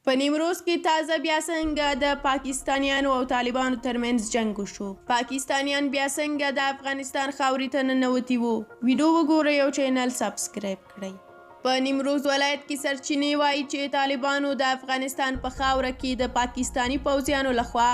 په نیمروز کې تازه بیا څنګه د پاکستانیانو او طالبانو ترمنځ جنگ وشو. پاکستانیان بیا څنګه د افغانستان خاورې ته ننوتي وو. ویډیو وګورئ او چینل سبسکرایب کړئ. په نیمروز ولایت کې سرچینې وایي چې طالبانو د افغانستان په خاوره کې د پاکستاني پوځیانو لخوا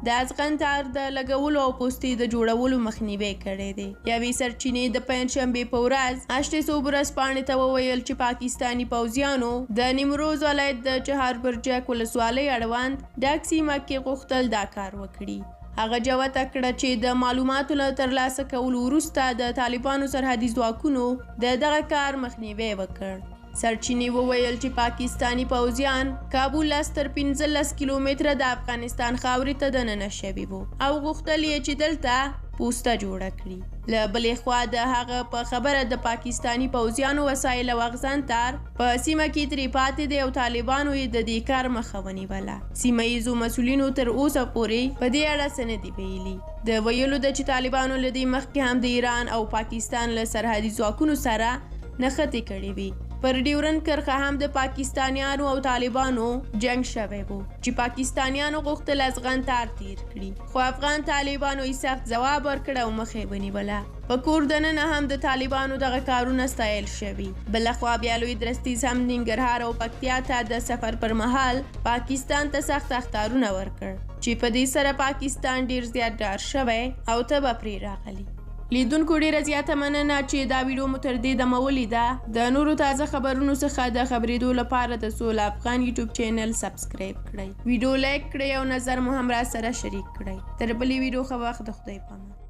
د ازغن تار د لګولو او پوستې د جوړولو مخنیوی کړی دی. یوې سرچینې د پنجشنبې په ورځ 800 ورځپاڼې ته وویل چې پاکستاني پوځیانو د نیمروز ولایت د چهار برجک ولسوالۍ اړوند ډاک سیمه کې غوښتل دا کار وکړي. هغه جوته کړه چې د معلوماتو له ترلاسه کولو وروسته د طالبانو سرحدي ځواکونو د دغه کار مخنیوی وکړ. سرچینې وویل چې پاکستاني پوځیان کابل تر 15 کیلومتره د افغانستان خاورې ته دننه شوي وو او غوښتل یې چې دلته پوسته جوړه کړي. له بلې خوا د هغه په خبره د پاکستاني پوځیانو وسایل او اغزن تار په سیمه کې ترې پاتې دی او طالبانو یې د دې کار مخه ونیوله. سیمه ییزو مسؤلینو تر اوسه پورې په دې اړه څه نه دي ویلي. د ویلو ده چې طالبانو له دې مخکې هم د ایران او پاکستان له سرحدي ځواکونو سره نښتې کړې وي. پر ډیورنډ کرښه هم د پاکستانیانو او طالبانو جنگ شوی وو چې پاکستانیانو غوښتل ازغن تار تیر کړي، خو افغان طالبانو یې سخت ځواب ورکړ او مخ یې ونیوله. په کور دننه هم د طالبانو دغه کارونه ستایل شوي. بلخوا بیا لوی درستیز هم ننګرهار او پکتیا ته د سفر پر مهال پاکستان ته سخت اخطارونه ورکړ چې په دې سره پاکستان ډیر زیات ډار شوی او ته به پرې راغلی. لیدونکو ډیره زیاته مننه چې دا ویډیو مو تر دې دمه ولیده. د نورو تازه خبرونو څخه د خبرېدو لپاره د سول افغان یوټیوب چینل سبسکرایب کړئ، ویډیو لایک کړئ او نظر مو هم را سره شریک کړئ. تر بلې ویډیو ښه وخت، د خدای پامان.